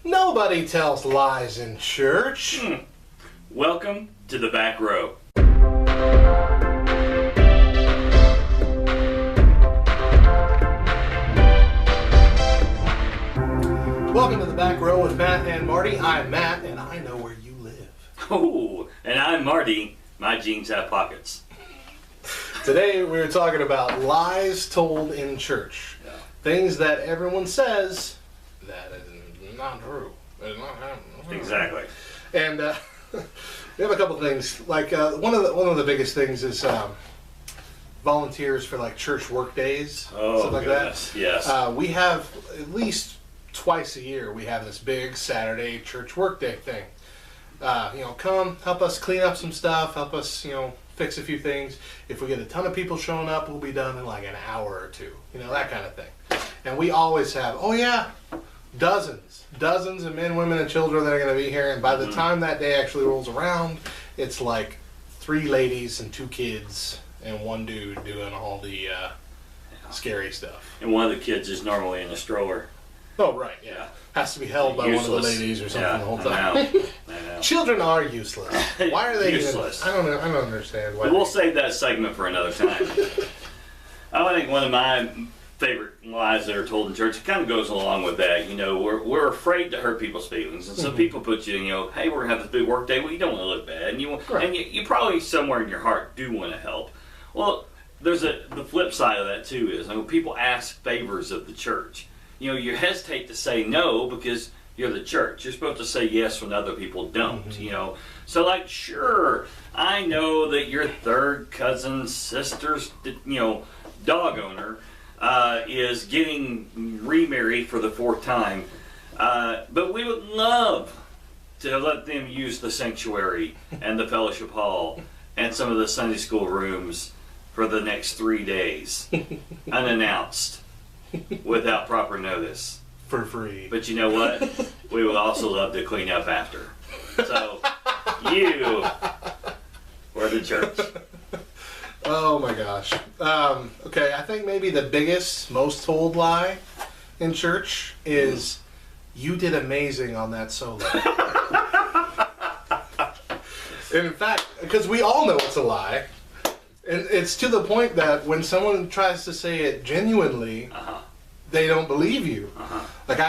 Nobody tells lies in church. Welcome to the back row. Welcome to the back row with Matt and Marty. I'm Matt, and I know where you live. Oh, and I'm Marty. My jeans have pockets. Today we're talking about lies told in church. Yeah. Things that everyone says that is not true. It's not happening. Exactly. And we have a couple things. Like one of the biggest things is volunteers for like church work days, Oh, stuff like goodness. that. Yes. We have at least twice a year. We have this big Saturday church work day thing. Come help us clean up some stuff. Help us, fix a few things. If we get a ton of people showing up, we'll be done in like an hour or two. That kind of thing. And we always have, dozens of men, women, and children that are going to be here. And by the time that day actually rolls around, it's like 3 ladies and 2 kids and 1 dude doing all the scary stuff. And one of the kids is normally in a stroller. Oh, right, yeah. Has to be held by Useless. one of the ladies or something the whole time. I know. Children are useless. Why are they Useless. I don't understand why. But we'll save that segment for another time. I think one of my favorite lies that are told in church, it kind of goes along with that. We're afraid to hurt people's feelings. And so people put you, hey, we're going to have this big work day. Well, you don't want to look bad. And you probably somewhere in your heart do want to help. Well, there's the flip side of that too is people ask favors of the church. You hesitate to say no because you're the church. You're supposed to say yes when other people don't, So like, sure, I know that your third cousin's sister's, dog owner is getting remarried for the 4th time. But we would love to let them use the sanctuary and the fellowship hall and some of the Sunday school rooms for the next 3 days, unannounced. Without proper notice. For free. But you know what? We would also love to clean up after. So, you were the church. Oh my gosh. Okay, I think maybe the biggest, most told lie in church is you did amazing on that solo. And in fact, because we all know it's a lie. And it's to the point that when someone tries to say it genuinely, they don't believe you. Like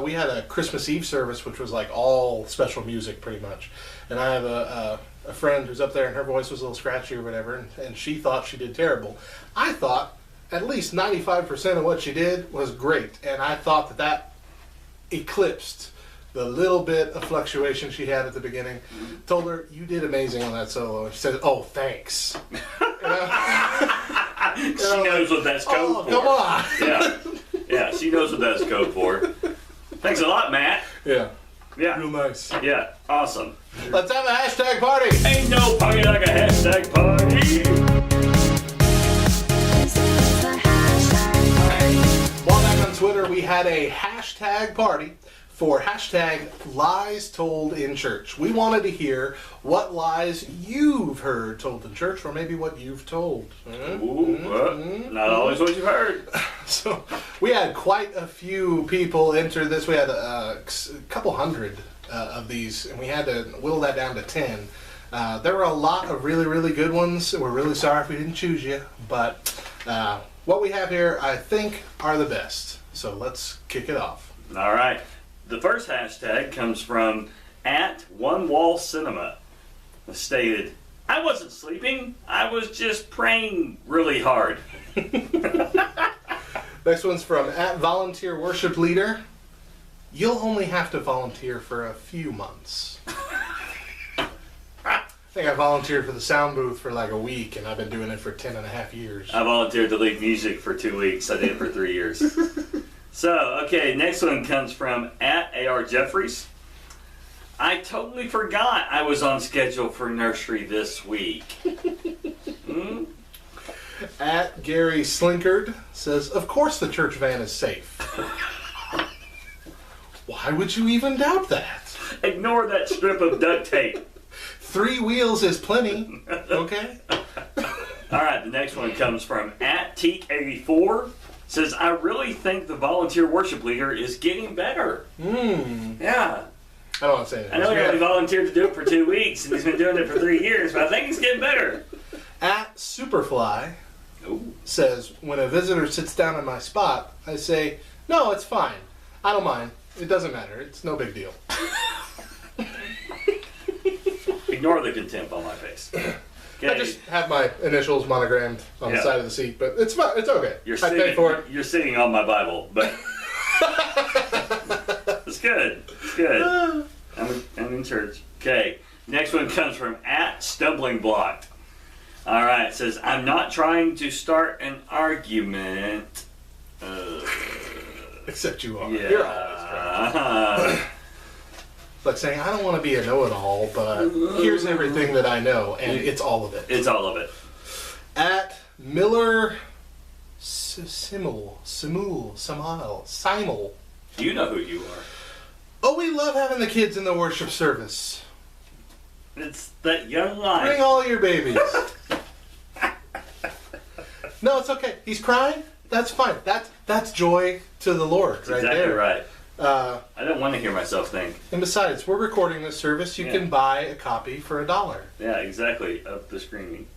we had a Christmas Eve service, which was like all special music pretty much. And I have a friend who's up there and her voice was a little scratchy or whatever, and she thought she did terrible. I thought at least 95% of what she did was great. And I thought that eclipsed the little bit of fluctuation she had at the beginning. Told her, you did amazing on that solo. And she said, oh, thanks. She knows what that's code for. Come on. Yeah, she knows what that's code for. Thanks a lot, Matt. Yeah. Real nice. Yeah, awesome. Let's have a hashtag party. Ain't no party like a hashtag party. While back on Twitter, we had a hashtag party for hashtag lies told in church. We wanted to hear what lies you've heard told in church, or maybe what you've told. Not always what you've heard. So we had quite a few people enter this. We had a couple hundred of these, and we had to whittle that down to 10. There were a lot of really, really good ones. We're really sorry if we didn't choose you, but what we have here, I think, are the best. So let's kick it off. All right. The first hashtag comes from @OneWallCinema. It stated, I wasn't sleeping. I was just praying really hard. Next one's from @VolunteerWorshipLeader. You'll only have to volunteer for a few months. I think I volunteered for the sound booth for like a week, and I've been doing it for 10.5 years. I volunteered to lead music for 2 weeks. I did it for 3 years. So, okay, next one comes from @ARJeffries. I totally forgot I was on schedule for nursery this week. @Gary Slinkard says, of course the church van is safe. Why would you even doubt that? Ignore that strip of duct tape. 3 wheels is plenty, okay? All right, the next one comes from @Teak84. Says, I really think the volunteer worship leader is getting better. Yeah. I don't want to say anything. I know he only volunteered to do it for 2 weeks, and he's been doing it for 3 years, but I think he's getting better. At Superfly says, when a visitor sits down in my spot, I say, no, it's fine. I don't mind. It doesn't matter. It's no big deal. Ignore the contempt on my face. Okay. I just have my initials monogrammed on the side of the seat, but it's fine. It's okay. I pay for it. You're sitting on my Bible, but it's good. It's good. I'm in church. Okay. Next one comes from at Stumbling Block. All right. It says, I'm not trying to start an argument. Except you are. Yeah. You're always trying. Like saying, I don't want to be a know-it-all, but here's everything that I know, and it's all of it. It's all of it. At Miller Simul. You know who you are. Oh, we love having the kids in the worship service. It's that young life. Bring all your babies. No, it's okay. He's crying. That's fine. That's joy to the Lord. That's right exactly there. Right. I don't want to hear myself think. And besides, we're recording this service. You can buy a copy for $1. Yeah, exactly. Up the screen.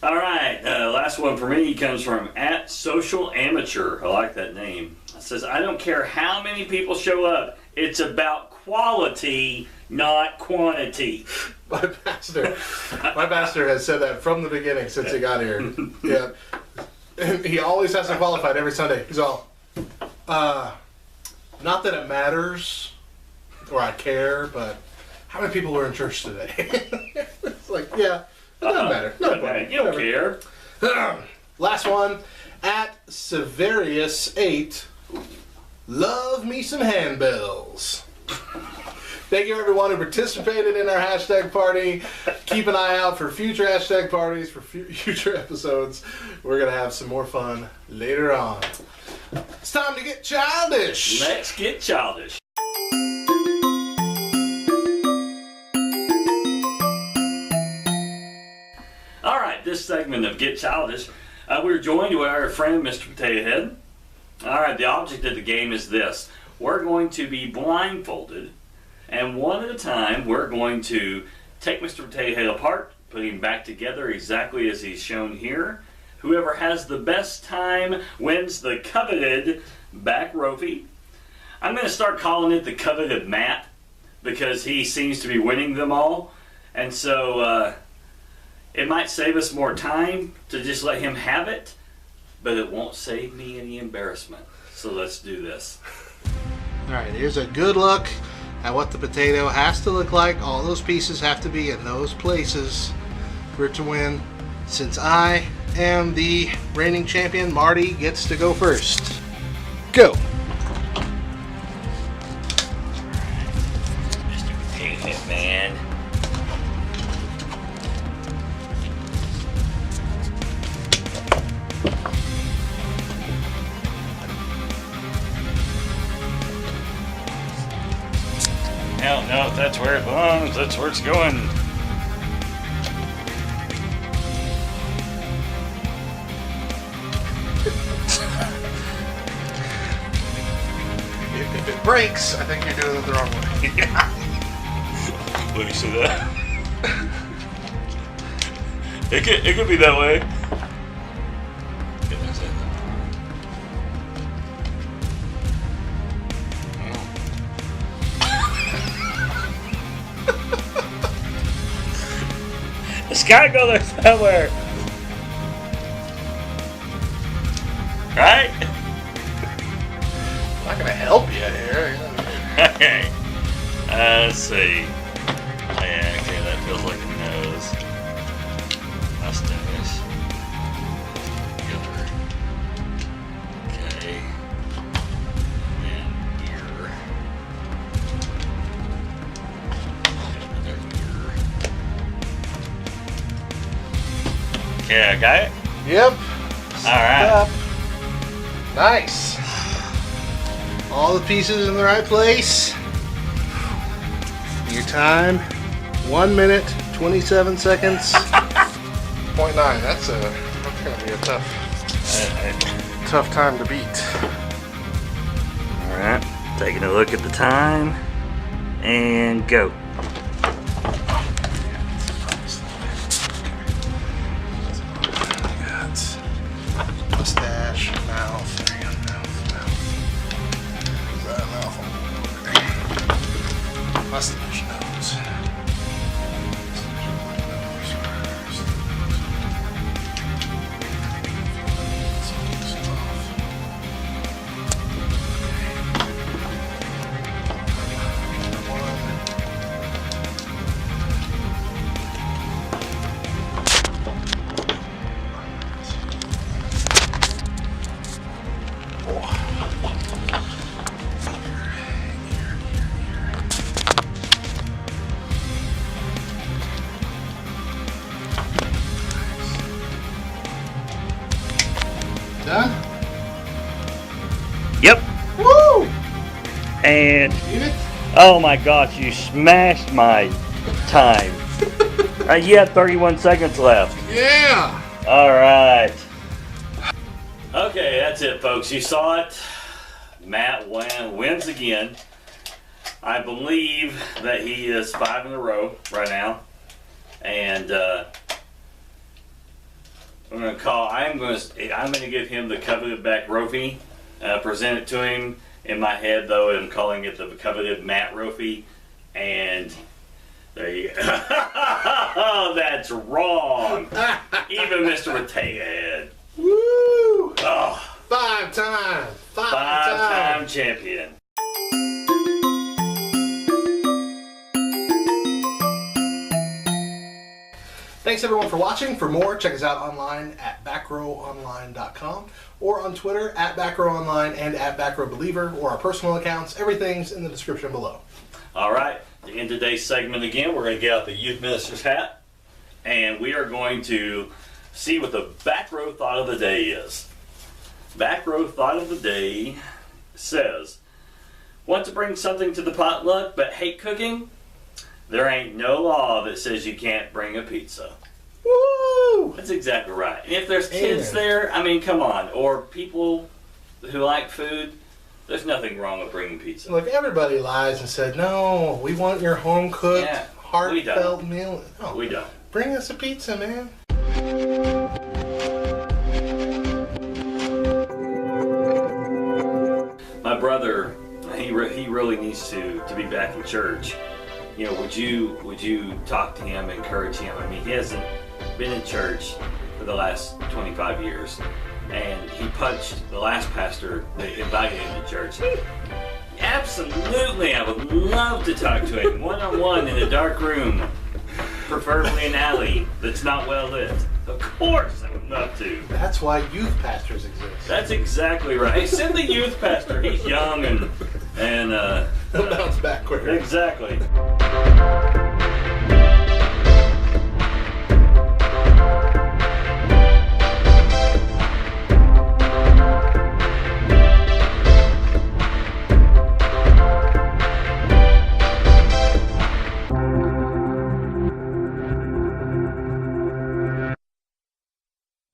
All right. Last one for me comes from at Social Amateur. I like that name. It says, I don't care how many people show up. It's about quality, not quantity. My pastor has said that from the beginning since he got here. Yeah. And he always has to qualify it every Sunday. He's all, not that it matters or I care, but how many people were in church today? It's like, yeah, it doesn't matter. No problem. You don't care. Last one, at Severius8, love me some handbells. Thank you everyone who participated in our hashtag party. Keep an eye out for future hashtag parties, for future episodes. We're going to have some more fun later on. It's time to get childish. Let's get childish. All right, this segment of Get Childish, we're joined by our friend, Mr. Potato Head. All right, the object of the game is this. We're going to be blindfolded, and one at a time, we're going to take Mr. Potato Head apart, put him back together exactly as he's shown here. Whoever has the best time wins the coveted back rophy. I'm going to start calling it the coveted Matt because he seems to be winning them all. And so it might save us more time to just let him have it, but it won't save me any embarrassment. So let's do this. All right, here's a good look at what the potato has to look like. All those pieces have to be in those places for it to win. Since I am the reigning champion, Marty gets to go first. Go. Mr. Potato Head, man. Hell no, if that's where it belongs, that's where it's going. If it breaks, I think you're doing it the wrong way. Let me see that. It could be that way. That's it. It's gotta go there somewhere. Right? I'm not gonna help you here. Okay. Let's see. Yeah, okay, that feels like a nose. Mustache. Together. Okay. And ear. Another ear. Okay, I got it? Yep. Alright. Up. Nice. All the pieces in the right place. Your time, 1 minute, 27 seconds. 0.9. That's gonna be a tough tough time to beat. Alright, taking a look at the time, and go. Mustache, mouth, mustache, nose. Done? Yep. Woo! And Eat it? oh my gosh, you smashed my time. You had 31 seconds left. Yeah! Alright. Okay, that's it, folks. You saw it. Matt wins again. I believe that he is 5 in a row right now. And I'm going to give him the coveted back Rofi. Present it to him. In my head, though, I'm calling it the coveted Matt Rofi. And there you go. That's wrong. Even Mr. Mattea. Woo! Oh, Five-time champion. Thanks everyone for watching. For more, check us out online at backrowonline.com or on Twitter at backrowonline and at backrowbeliever, or our personal accounts. Everything's in the description below. All right, to end today's segment again, we're going to get out the youth minister's hat, and we are going to see what the back row thought of the day is. Back row thought of the day says, want to bring something to the potluck but hate cooking? There ain't no law that says you can't bring a pizza. Woo! That's exactly right. And if there's kids there, I mean, come on. Or people who like food, there's nothing wrong with bringing pizza. Look, everybody lies and said, no, we want your home-cooked, heartfelt meal. No, we don't. Bring us a pizza, man. My brother, he really needs to be back in church. You know, would you talk to him, encourage him? I mean, he hasn't been in church for the last 25 years, and he punched the last pastor that invited him to church. Absolutely, I would love to talk to him one-on-one in a dark room, preferably an alley that's not well lit. Of course, I would love to. That's why youth pastors exist. That's exactly right. Hey, send the youth pastor. He's young and he'll bounce back quicker. Exactly.